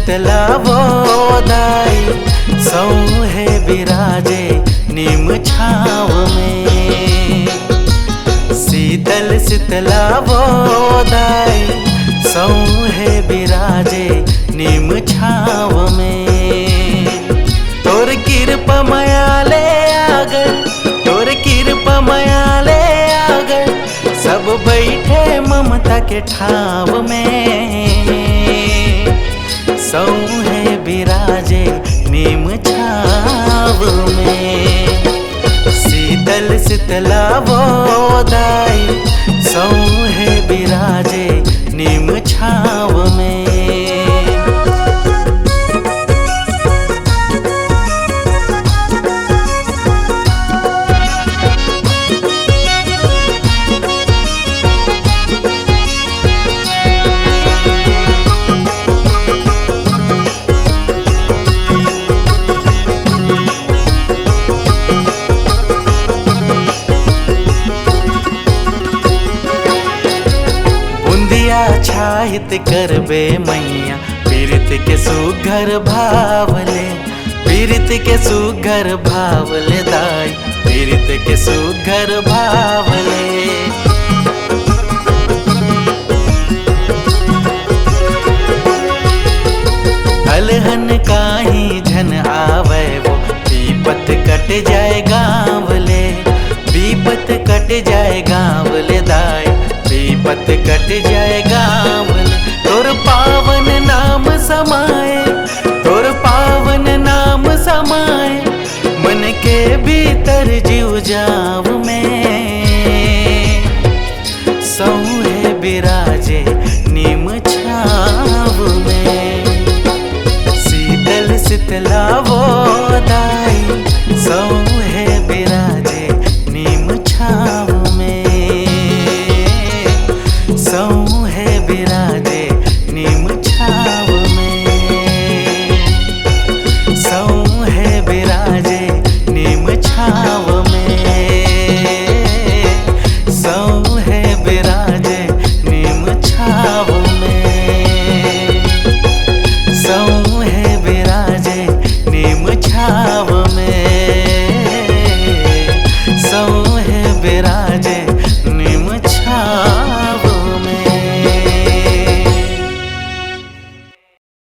शीतला वो दाई सौहे बिराजे नीम छाव में। शीतल शीतला वो दाई सौहे बिराजे नीम छाव में। तोर कृपा मयाले आगर, तोर कृपा मयाले आगर, सब बैठे ममता के ठाव में। सौहे बिराजे नीम छाव में। शीतल शीतला वो दाई सौहे बिराजे नीम छाव में। छाहित करबे मैया पीरित के सुघर भावले, पीरित के सुघर भावले दाई, पीरित के सुघर भावले। अलहन काही झन आवे वो विपत कट जाए गाँवले, विपत कट जाए गाँवले दाई, विपत कट जाए